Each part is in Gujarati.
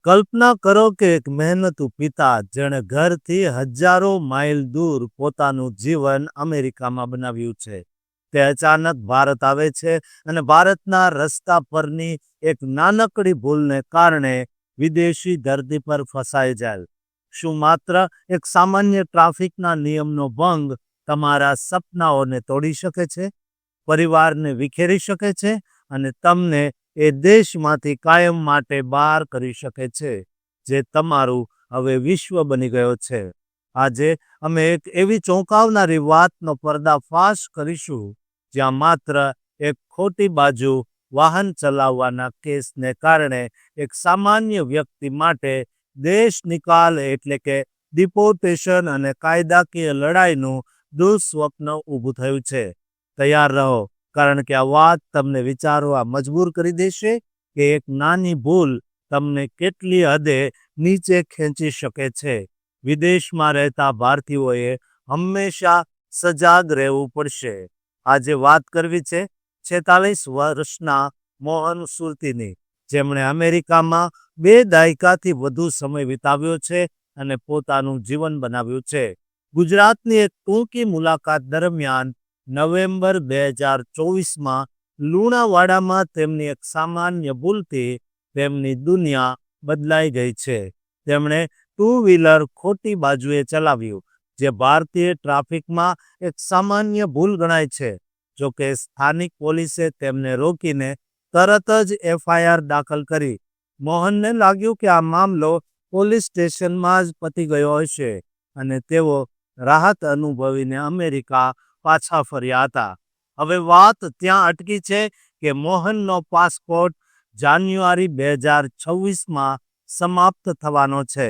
કલ્પના કરો કે એક મહેનતુ પિતા જેણે ઘરથી હજારો માઇલ દૂર પોતાનું જીવન અમેરિકામાં બનાવ્યું છે, તે અચાનક ભારત આવે છે અને ભારતના રસ્તા પરની એક નાનકડી ભૂલને કારણે વિદેશી ધરતી પર ફસાઈ જાય. શું માત્ર એક સામાન્ય ટ્રાફિકના નિયમનો ભંગ તમારા સપનાઓને તોડી શકે છે, પરિવારને વિખેરી શકે છે અને તમને એ દેશમાંથી કાયમ માટે બહાર કરી શકે છે જે તમારું હવે વિશ્વ બની ગયો છે? આજે અમે એક એવી ચોંકાવનારી વાતનો પર્દાફાશ કરીશું જ્યાં માત્ર એક ખોટી બાજુ વાહન ચલાવવાના કેસને કારણે એક સામાન્ય વ્યક્તિ માટે દેશ નિકાલ એટલે કે ડિપોર્ટેશન અને કાયદાકીય લડાઈનું દુઃસ્વપ્ન ઊભું થયું છે. તૈયાર રહો, કારણ કે આ વાત તમને વિચારવા મજબૂર કરી દેશે કે એક નાની ભૂલ તમને કેટલી હદે નીચે ખેંચી શકે છે. વિદેશમાં રહેતા ભારતીયોએ હંમેશા સજાગ રહેવું પડશે. આજે વાત કરવી છે 46 વર્ષના મોહન સુરતીની, જેમણે અમેરિકામાં 2 દાયકાથી વધુ સમય વિતાવ્યો છે અને પોતાનું જીવન બનાવ્યું છે. ગુજરાતની એક ટૂંકી મુલાકાત દરમિયાન નવેમ્બર 2024માં લુણાવાડામાં તેમની એક સામાન્ય ભૂલથી તેમની દુનિયા બદલાઈ ગઈ છે. તેમણે 2 વ્હીલર ખોટી બાજુએ ચલાવ્યું, જે ભારતીય ટ્રાફિકમાં એક સામાન્ય ભૂલ ગણાય છે. જોકે સ્થાનિક પોલીસે તેમને રોકીને તરત જ FIR દાખલ કરી. મોહનને લાગ્યું કે આ મામલો પોલીસ સ્ટેશનમાં જ પતી ગયો હશે અને તેઓ રાહત અનુભવીને અમેરિકા પાછા ફર્યા હતા. હવે વાત ત્યાં અટકી છે કે મોહનનો પાસપોર્ટ જાન્યુઆરી 2026માં સમાપ્ત થવાનો છે,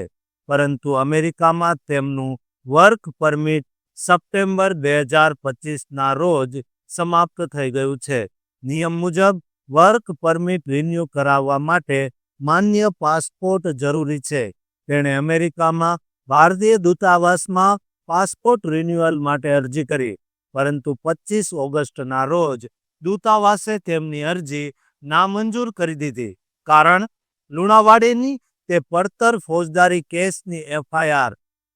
પરંતુ અમેરિકામાં તેમનું વર્ક પરમિટ સપ્ટેમ્બર 2025ના રોજ સમાપ્ત થઈ ગયું છે. નિયમ મુજબ વર્ક પરમિટ રિન્યૂ કરાવવા માટે માન્ય પાસપોર્ટ જરૂરી છે. તેણે અમેરિકામાં ભારતીય દૂતાવાસમાં પાસપોર્ટ રિન્યુઅલ માટે અરજી કરી, પરંતુ 25 ઓગસ્ટના રોજ દૂતાવાસે તેમની અરજી નામંજૂર કરી દીધી. કારણ લુણાવાડાની તે પડતર ફોજદારી કેસની FIR.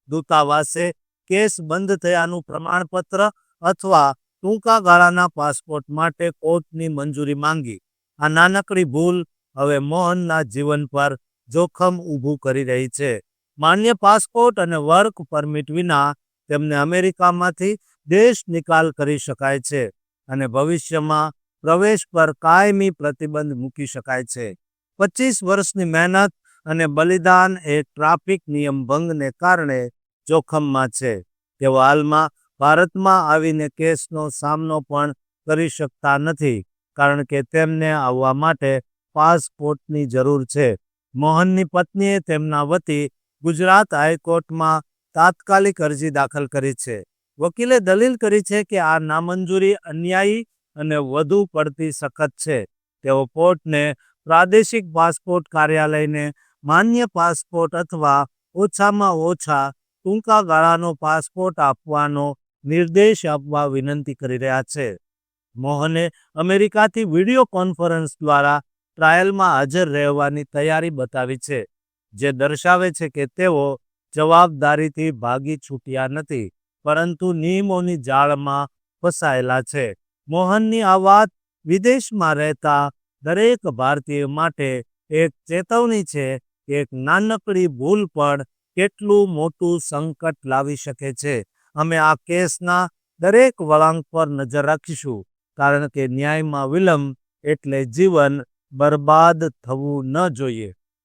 દૂતાવાસે કેસ બંધ થયાનું પ્રમાણપત્ર અથવા ટૂંકા ગાળાના પાસપોર્ટ માટે કોર્ટની મંજૂરી માંગી. આ નાનકડી ભૂલ હવે મોહનના જીવન પર જોખમ ઊભું કરી રહી છે. માન્ય પાસપોર્ટ અને વર્ક પરમિટ વિના તેમને અમેરિકામાંથી દેશ નિકાલ કરી શકાય છે અને ભવિષ્યમાં પ્રવેશ પર કાયમી પ્રતિબંધ મૂકી શકાય છે. 25 વર્ષની મહેનત અને બલિદાન એ ટ્રાફિક નિયમ ભંગને કારણે જોખમમાં છે. તેઓ હાલમાં ભારતમાં આવીને કેસનો સામનો પણ કરી શકતા નથી, કારણ કે તેમને આવવા માટે પાસપોર્ટની જરૂર છે. મોહનની પત્નીએ તેમના વતી ગુજરાત હાઈકોર્ટમાં તાત્કાલિક અરજી દાખલ કરી છે. વકીલે દલીલ કરી છે કે આ નામંજૂરી અન્યાયી અને વધુ પડતી સખત છે. તેઓ કોર્ટને પ્રાદેશિક પાસપોર્ટ કાર્યાલયને માન્ય પાસપોર્ટ અથવા ઓછામાં ઓછા ટૂંકા ગાળાનો પાસપોર્ટ આપવાનો નિર્દેશ આપવા વિનંતી કરી રહ્યા છે. મોહને અમેરિકાથી વિડીયો કોન્ફરન્સ દ્વારા ટ્રાયલમાં હાજર રહેવાની તૈયારી બતાવી છે, જે દર્શાવે છે કે તેઓ જવાબદારીથી ભાગી છૂટ્યા નથી, પરંતુ નિયમોની જાળમાં ફસાયેલા છે. મોહનની આ વાત વિદેશમાં રહેતા દરેક ભારતીય માટે એક ચેતવણી છે કે એક નાનકડી ભૂલ પણ કેટલું મોટું સંકટ લાવી શકે છે. અમે આ કેસના દરેક વળાંક પર નજર રાખીશું, કારણ કે ન્યાયમાં વિલંબ એટલે જીવન બરબાદ થવું ન જોઈએ.